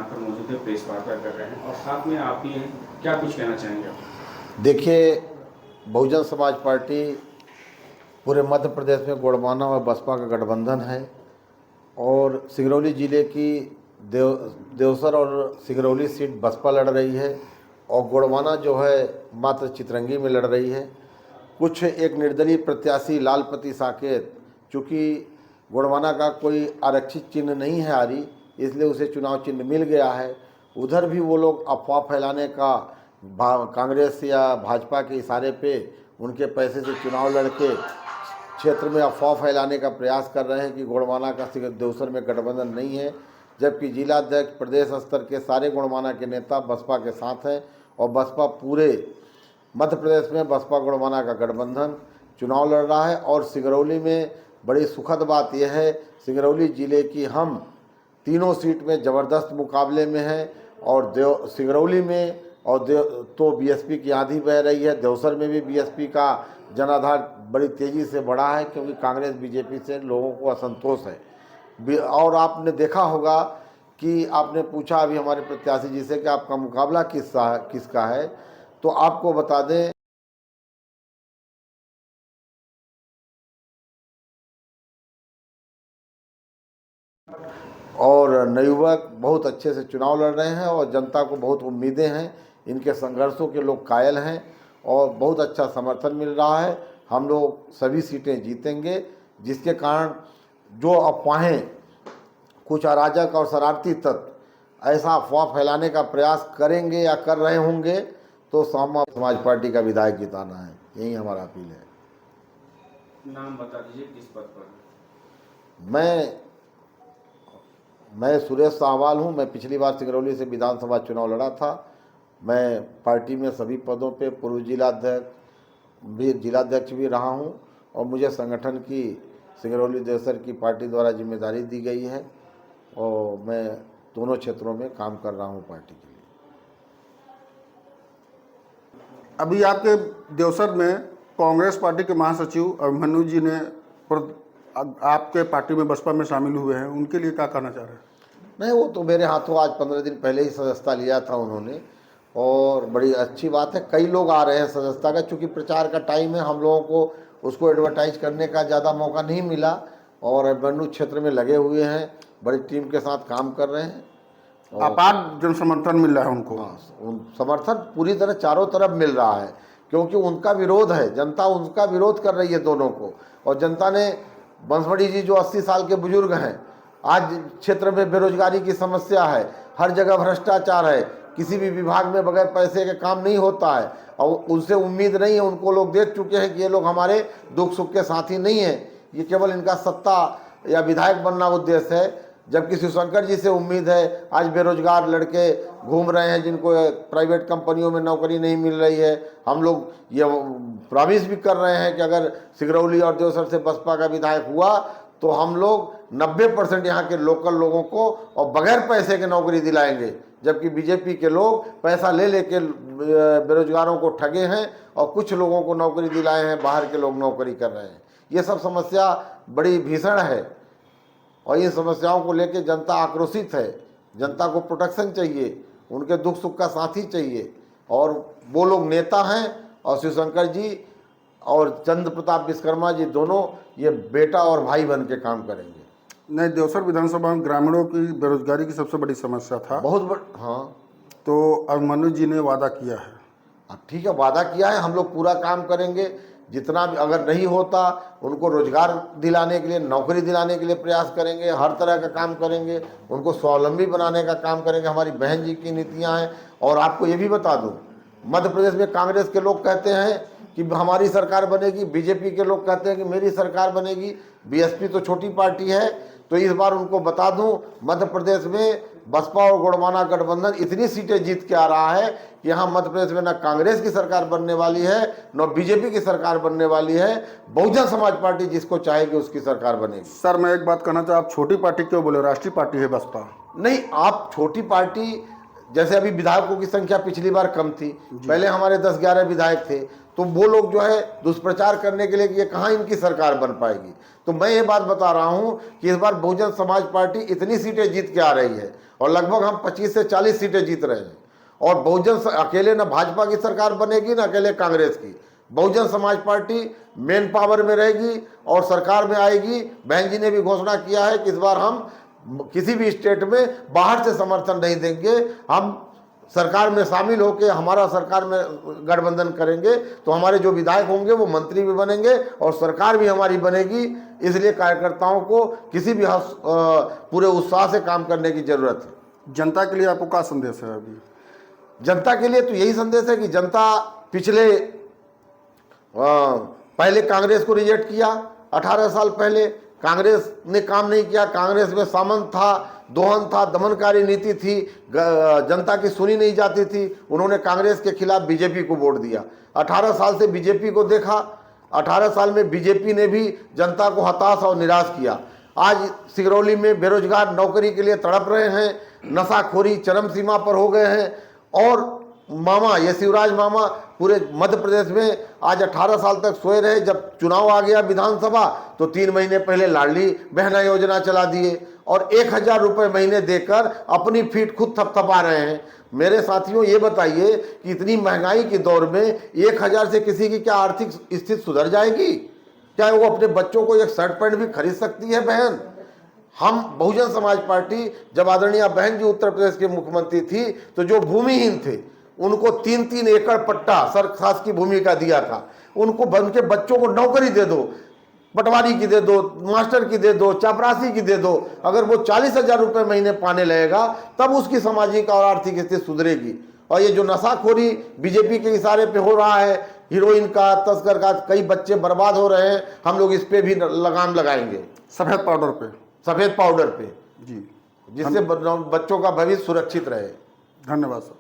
यहाँ पर मौजूद है, प्रेस वार्ता कर रहे हैं और साथ में आप भी हैं, क्या कुछ कहना चाहेंगे आप? देखिए, बहुजन समाज पार्टी पूरे मध्य प्रदेश में गोंडवाना और बसपा का गठबंधन है और सिंगरौली ज़िले की देवसर और सिंगरौली सीट बसपा लड़ रही है और गोंडवाना जो है मात्र चितरंगी में लड़ रही है। कुछ एक निर्दलीय प्रत्याशी लालपति साकेत, चूँकि गोंडवाना का कोई आरक्षित चिन्ह नहीं है आरी, इसलिए उसे चुनाव चिन्ह मिल गया है। उधर भी वो लोग अफवाह फैलाने का कांग्रेस या भाजपा के इशारे पे उनके पैसे से चुनाव लड़के क्षेत्र में अफवाह फैलाने का प्रयास कर रहे हैं कि गोंडवाना का देवसर में गठबंधन नहीं है, जबकि जिलाध्यक्ष प्रदेश स्तर के सारे गोंडवाना के नेता बसपा के साथ हैं और बसपा पूरे मध्य प्रदेश में बसपा गोंडवाना का गठबंधन चुनाव लड़ रहा है। और सिंगरौली में बड़ी सुखद बात यह है, सिंगरौली ज़िले की हम तीनों सीट में ज़बरदस्त मुकाबले में हैं और सिंगरौली में और तो बीएसपी की आंधी बह रही है। देवसर में भी बीएसपी का जनाधार बड़ी तेज़ी से बढ़ा है, क्योंकि कांग्रेस बीजेपी से लोगों को असंतोष है। और आपने देखा होगा कि आपने पूछा अभी हमारे प्रत्याशी जी से कि आपका मुकाबला किसका है, तो आपको बता दें और नवयुवक बहुत अच्छे से चुनाव लड़ रहे हैं और जनता को बहुत उम्मीदें हैं। इनके संघर्षों के लोग कायल हैं और बहुत अच्छा समर्थन मिल रहा है। हम लोग सभी सीटें जीतेंगे, जिसके कारण जो अफवाहें कुछ अराजक और शरारती तत्व ऐसा अफवाह फैलाने का प्रयास करेंगे या कर रहे होंगे, तो समाज पार्टी का विधायक जिताना है, यही हमारा अपील है। नाम बता दीजिए, किस पद पर? मैं सुरेश साहवाल हूँ। मैं पिछली बार सिंगरौली से विधानसभा चुनाव लड़ा था। मैं पार्टी में सभी पदों पे पूर्व जिलाध्यक्ष भी रहा हूँ और मुझे संगठन की सिंगरौली देवसर की पार्टी द्वारा जिम्मेदारी दी गई है और मैं दोनों क्षेत्रों में काम कर रहा हूँ पार्टी के लिए। अभी आपके देवसर में कांग्रेस पार्टी के महासचिव अभिमन्यु जी ने आपके पार्टी में बसपा में शामिल हुए हैं, उनके लिए क्या कहना चाह रहे हैं? नहीं, वो तो मेरे हाथों आज 15 दिन पहले ही सदस्यता लिया था उन्होंने और बड़ी अच्छी बात है। कई लोग आ रहे हैं सदस्यता का, चूँकि प्रचार का टाइम है, हम लोगों को उसको एडवर्टाइज करने का ज़्यादा मौका नहीं मिला और अभिमन्यु क्षेत्र में लगे हुए हैं, बड़ी टीम के साथ काम कर रहे हैं। अपार जन समर्थन मिल रहा है उनको। हाँ, समर्थन पूरी तरह चारों तरफ मिल रहा है, क्योंकि उनका विरोध है, जनता उनका विरोध कर रही है दोनों को। और जनता ने बंसवाड़ी जी जो 80 साल के बुजुर्ग हैं, आज क्षेत्र में बेरोजगारी की समस्या है, हर जगह भ्रष्टाचार है, किसी भी विभाग में बगैर पैसे के काम नहीं होता है और उनसे उम्मीद नहीं है। उनको लोग देख चुके हैं कि ये लोग हमारे दुख सुख के साथी नहीं हैं, ये केवल इनका सत्ता या विधायक बनना उद्देश्य है। जबकि शिवशंकर जी से उम्मीद है। आज बेरोजगार लड़के घूम रहे हैं जिनको प्राइवेट कंपनियों में नौकरी नहीं मिल रही है। हम लोग ये प्रॉमिस भी कर रहे हैं कि अगर सिंगरौली और देवसर से बसपा का विधायक हुआ तो हम लोग 90% यहाँ के लोकल लोगों को और बगैर पैसे के नौकरी दिलाएंगे, जबकि बीजेपी के लोग पैसा ले लेके बेरोजगारों को ठगे हैं और कुछ लोगों को नौकरी दिलाए हैं, बाहर के लोग नौकरी कर रहे हैं। ये सब समस्या बड़ी भीषण है और इन समस्याओं को लेकर जनता आक्रोशित है। जनता को प्रोटेक्शन चाहिए, उनके दुख सुख का साथी चाहिए और वो लोग नेता हैं। और शिवशंकर जी और चंद्र प्रताप विश्वकर्मा जी दोनों ये बेटा और भाई बन के काम करेंगे। नहीं, देवसर विधानसभा में ग्रामीणों की बेरोजगारी की सबसे बड़ी समस्या था, बहुत हाँ। तो अभिमन्यु जी ने वादा किया है। ठीक है, वादा किया है, हम लोग पूरा काम करेंगे। जितना भी अगर नहीं होता उनको रोजगार दिलाने के लिए, नौकरी दिलाने के लिए प्रयास करेंगे, हर तरह का काम करेंगे, उनको स्वावलंबी बनाने का काम करेंगे। हमारी बहन जी की नीतियां हैं। और आपको ये भी बता दूं, मध्य प्रदेश में कांग्रेस के लोग कहते हैं कि हमारी सरकार बनेगी, बीजेपी के लोग कहते हैं कि मेरी सरकार बनेगी, बीएसपी तो छोटी पार्टी है। तो इस बार उनको बता दूं, मध्य प्रदेश में बसपा और गोंडवाना गठबंधन इतनी सीटें जीत के आ रहा है कि यहाँ मध्य प्रदेश में न कांग्रेस की सरकार बनने वाली है न बीजेपी की सरकार बनने वाली है। बहुजन समाज पार्टी जिसको चाहेगी उसकी सरकार बनेगी। सर, मैं एक बात कहना चाहता, आप छोटी पार्टी क्यों बोले? राष्ट्रीय पार्टी है बसपा। नहीं, आप छोटी पार्टी, जैसे अभी विधायकों की संख्या पिछली बार कम थी, पहले हमारे 10-11 विधायक थे, तो वो लोग जो है दुष्प्रचार करने के लिए कि ये कहाँ इनकी सरकार बन पाएगी। तो मैं ये बात बता रहा हूँ कि इस बार बहुजन समाज पार्टी इतनी सीटें जीत के आ रही है और लगभग हम 25 से 40 सीटें जीत रहे हैं। और अकेले ना भाजपा की सरकार बनेगी ना अकेले कांग्रेस की, Bahujan Samaj party main power में रहेगी और सरकार में आएगी। बहन जी ने भी घोषणा किया है कि इस बार हम किसी भी स्टेट में बाहर से समर्थन नहीं देंगे, हम सरकार में शामिल होकर हमारा सरकार में गठबंधन करेंगे तो हमारे जो विधायक होंगे वो मंत्री भी बनेंगे और सरकार भी हमारी बनेगी। इसलिए कार्यकर्ताओं को किसी भी पूरे उत्साह से काम करने की जरूरत है। जनता के लिए आपको क्या संदेश है? अभी जनता के लिए तो यही संदेश है कि जनता पिछले पहले कांग्रेस को रिजेक्ट किया, 18 साल पहले कांग्रेस ने काम नहीं किया। कांग्रेस में सामंत था, दोहन था, दमनकारी नीति थी, जनता की सुनी नहीं जाती थी। उन्होंने कांग्रेस के खिलाफ बीजेपी को वोट दिया। 18 साल से बीजेपी को देखा, 18 साल में बीजेपी ने भी जनता को हताश और निराश किया। आज सिंगरौली में बेरोजगार नौकरी के लिए तड़प रहे हैं, नशाखोरी चरम सीमा पर हो गए हैं और मामा ये शिवराज मामा पूरे मध्य प्रदेश में आज 18 साल तक सोए रहे। जब चुनाव आ गया विधानसभा तो 3 महीने पहले लाडली बहना योजना चला दिए और 1000 रुपये महीने देकर अपनी फीट खुद थपथपा रहे हैं। मेरे साथियों ये बताइए कि इतनी महंगाई के दौर में 1000 से किसी की क्या आर्थिक स्थिति सुधर जाएगी? क्या वो अपने बच्चों को एक शर्ट पैंट भी खरीद सकती है बहन? हम बहुजन समाज पार्टी जब आदरणीय बहन जी उत्तर प्रदेश के मुख्यमंत्री थी तो जो भूमिहीन थे उनको 3-3 एकड़ पट्टा शासकीय भूमि का दिया था। उनको उनके बच्चों को नौकरी दे दो, पटवारी की दे दो, मास्टर की दे दो, चापरासी की दे दो। अगर वो 40,000 रुपये महीने पाने लगेगा तब उसकी सामाजिक और आर्थिक स्थिति सुधरेगी। और ये जो नशाखोरी बीजेपी के इशारे पे हो रहा है, हीरोइन का, तस्कर का, कई बच्चे बर्बाद हो रहे हैं, हम लोग इस पे भी लगाम लगाएंगे। सफेद पाउडर पे जी, जिससे बच्चों का भविष्य सुरक्षित रहे। धन्यवाद सर।